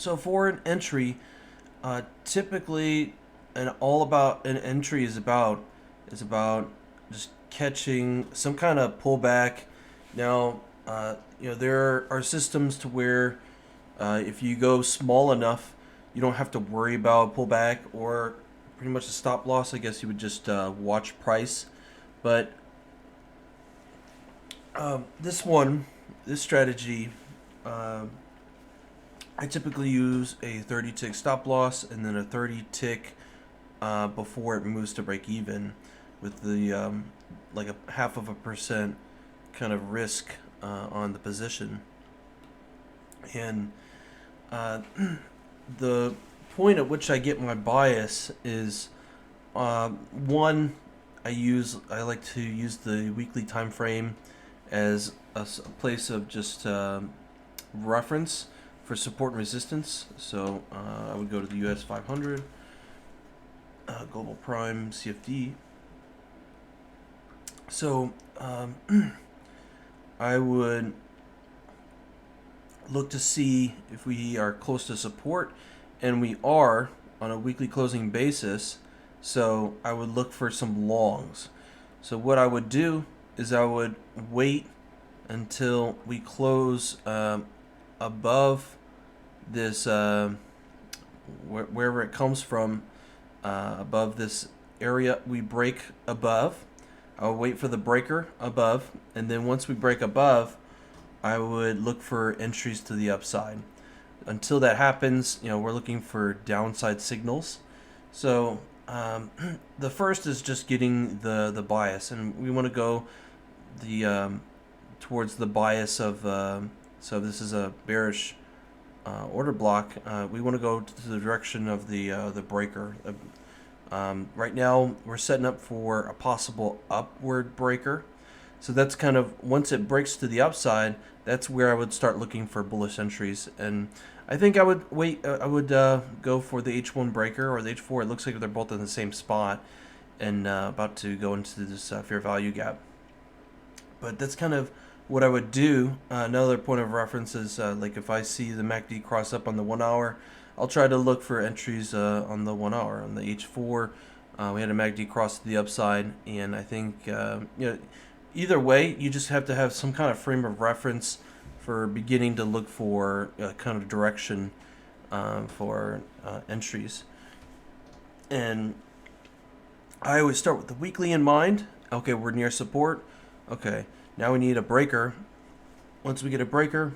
So for an entry, typically, and all about an entry is about just catching some kind of pullback. Now, there are systems to where if you go small enough, you don't have to worry about pullback or pretty much a stop loss. I guess you would just watch price. But this strategy, uh, I typically use a 30 tick stop loss and then a 30 tick before it moves to break even, with the like a half of a percent kind of risk on the position. And uh, the point at which I get my bias is one. I like to use the weekly time frame as a place of just reference for support and resistance. So I would go to the US 500, Global Prime, CFD. So I would look to see if we are close to support, and we are on a weekly closing basis. So I would look for some longs. So what I would do is I would wait until we close above this, wherever it comes from, above this area we break above. I'll wait for the breaker above, and then once we break above, I would look for entries to the upside. Until that happens, we're looking for downside signals. So the first is just getting the bias, and we want to go the towards the bias of. So this is a bearish order block. We want to go to the direction of the breaker. Right now, we're setting up for a possible upward breaker. So that's kind of, once it breaks to the upside, that's where I would start looking for bullish entries. And I think I would wait. I would go for the H1 breaker or the H4. It looks like they're both in the same spot and about to go into this fair value gap. But that's kind of what I would do. Another point of reference is like if I see the MACD cross up on the 1 hour, I'll try to look for entries on the 1 hour. On the H4, we had a MACD cross to the upside, and I think either way, you just have to have some kind of frame of reference for beginning to look for kind of direction for entries. And I always start with the weekly in mind. Okay, we're near support. Okay, now we need a breaker. Once we get a breaker,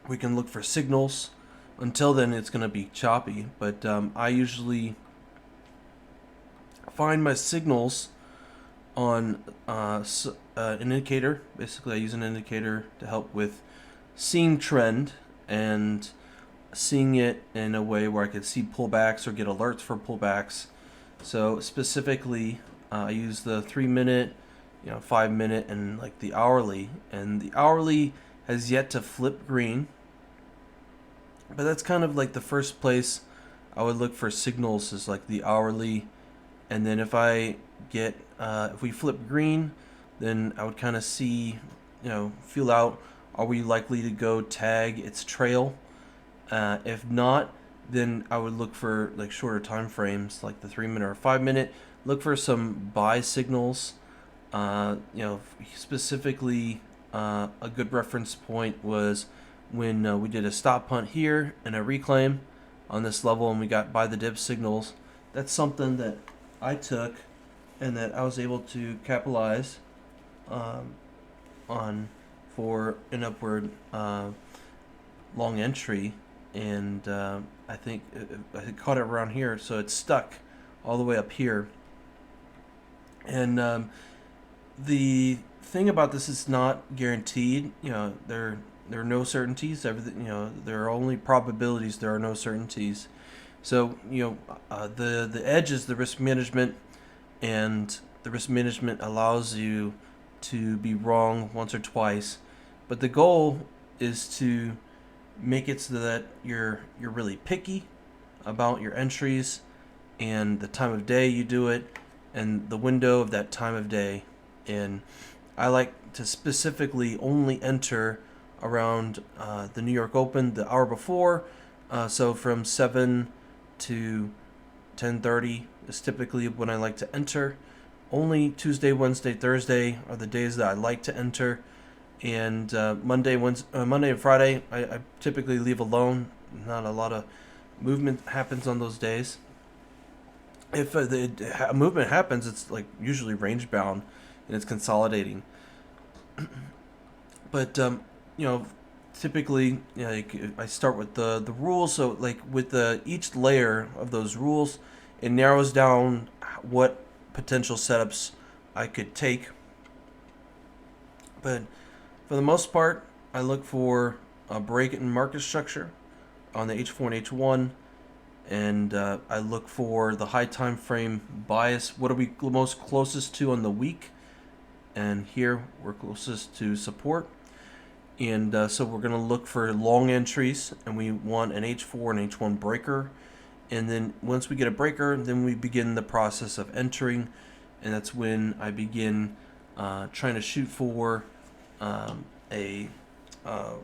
we can look for signals. Until then, it's going to be choppy. But I usually find my signals on an indicator. Basically, I use an indicator to help with seeing trend and seeing it in a way where I could see pullbacks or get alerts for pullbacks. So specifically, I use the 3 minute, 5 minute, and like the hourly. And the hourly has yet to flip green, but that's kind of like the first place I would look for signals is like the hourly. And then if we flip green, then I would kind of see, feel out, are we likely to go tag its trail? If not, then I would look for like shorter time frames, like the 3 minute or 5 minute. Look for some buy signals. Specifically, a good reference point was when we did a stop punt here and a reclaim on this level, and we got buy the dip signals. That's something that I took and that I was able to capitalize on for an upward long entry. And I think I caught it around here, so it's stuck all the way up here. And the thing about this is not guaranteed. There are no certainties. Everything, there are only probabilities. There are no certainties. So the edge is the risk management, and the risk management allows you to be wrong once or twice, but the goal is to make it so that you're really picky about your entries and the time of day you do it and the window of that time of day. And I like to specifically only enter around the New York Open the hour before, So from 7 to 10:30 is typically when I like to enter. Only Tuesday, Wednesday, Thursday are the days that I like to enter, and Monday and Friday I typically leave alone. Not a lot of movement happens on those days. If the movement happens, it's like usually range bound and it's consolidating. But you know, typically, like I start with the rules. So like with each layer of those rules, it narrows down what potential setups I could take. But for the most part, I look for a break in market structure on the H4 and H1, and I look for the high time frame bias. What are we most closest to on the week? And here we're closest to support. And so we're going to look for long entries, and we want an H4 and H1 breaker. And then once we get a breaker, then we begin the process of entering, and that's when I begin trying to shoot for a uh,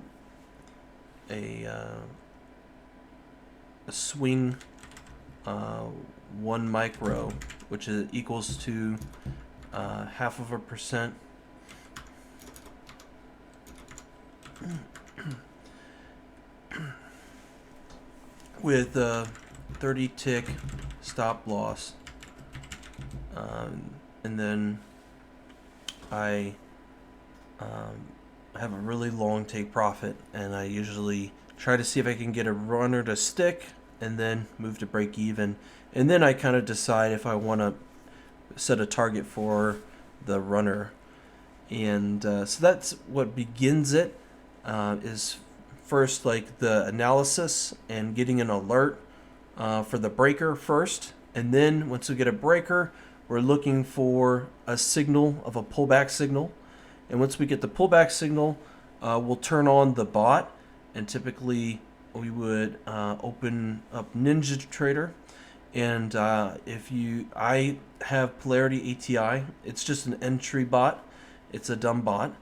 a swing 1 micro, which is equals to 0.5%. With a 30 tick stop loss, and then I have a really long take profit, and I usually try to see if I can get a runner to stick and then move to break even, and then I kind of decide if I want to set a target for the runner. And so that's what begins it, is first like the analysis and getting an alert for the breaker first, and then once we get a breaker, we're looking for a signal of a pullback signal. And once we get the pullback signal, we'll turn on the bot, and typically we would open up NinjaTrader. And I have Polarity ATI. It's just an entry bot. It's a dumb bot,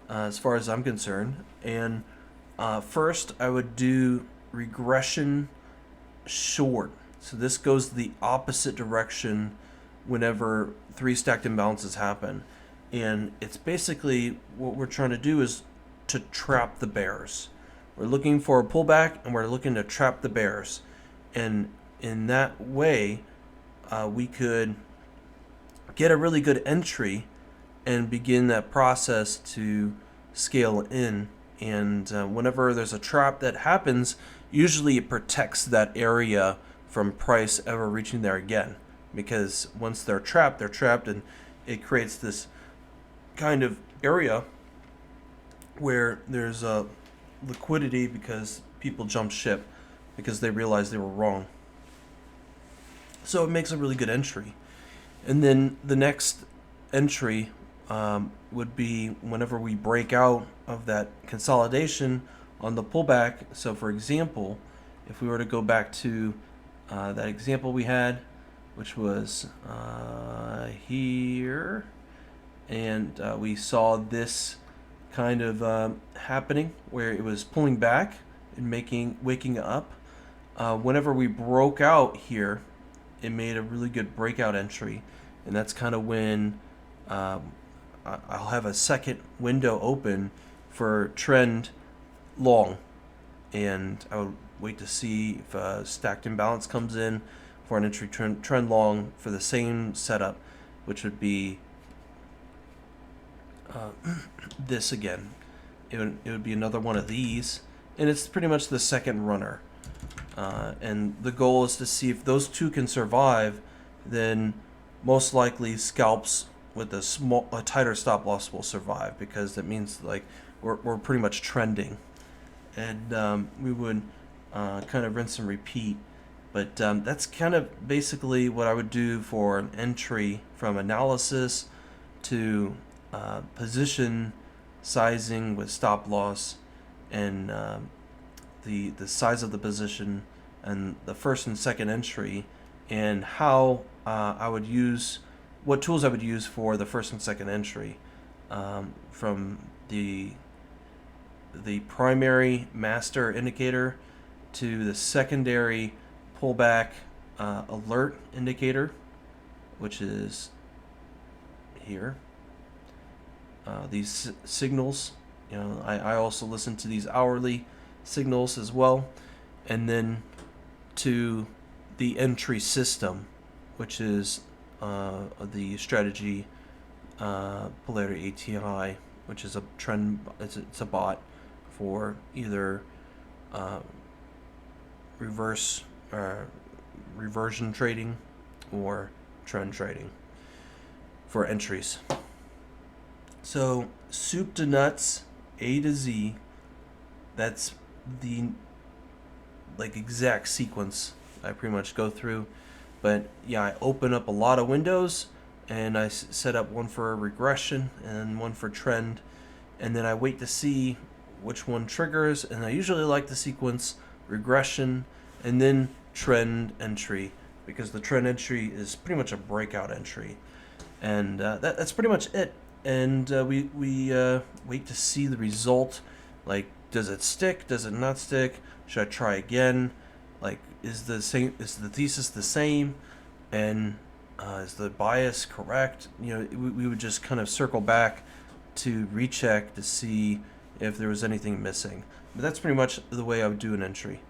as far as I'm concerned. And first, I would do regression short. So this goes the opposite direction whenever 3 stacked imbalances happen. And it's basically what we're trying to do is to trap the bears. We're looking for a pullback, and we're looking to trap the bears. And in that way, we could get a really good entry and begin that process to scale in. And whenever there's a trap that happens, usually it protects that area from price ever reaching there again. Because once they're trapped, and it creates this kind of area where there's a liquidity because people jump ship because they realize they were wrong. So it makes a really good entry. And then the next entry would be whenever we break out of that consolidation on the pullback. So for example, if we were to go back to that example we had, which was here, and we saw this kind of happening where it was pulling back and waking up. Whenever we broke out here, it made a really good breakout entry, and that's kind of when I'll have a second window open for trend long, and I would wait to see if a stacked imbalance comes in for an entry trend long for the same setup, which would be this again. It would be another one of these, and it's pretty much the second runner. And the goal is to see if those two can survive, then most likely scalps with a tighter stop loss will survive, because that means like we're pretty much trending, and we would kind of rinse and repeat. But that's kind of basically what I would do for an entry, from analysis to position sizing with stop loss, and the size of the position, and the first and second entry, and how I would use, what tools I would use for the first and second entry, from the primary master indicator to the secondary pullback alert indicator, which is here. These signals, I also listen to these hourly signals as well, and then to the entry system, which is the strategy polarity ATI, which is a trend. It's a bot for either reversion trading or trend trading for entries. So soup to nuts, A to Z. That's the exact sequence I pretty much go through. But yeah, I open up a lot of windows, and I set up one for regression and one for trend, and then I wait to see which one triggers, and I usually like the sequence regression and then trend entry, because the trend entry is pretty much a breakout entry, and that's pretty much it. And we wait to see the result. Like, does it stick? Does it not stick? Should I try again? Like, is the thesis the same? And is the bias correct? We would just kind of circle back to recheck to see if there was anything missing. But that's pretty much the way I would do an entry.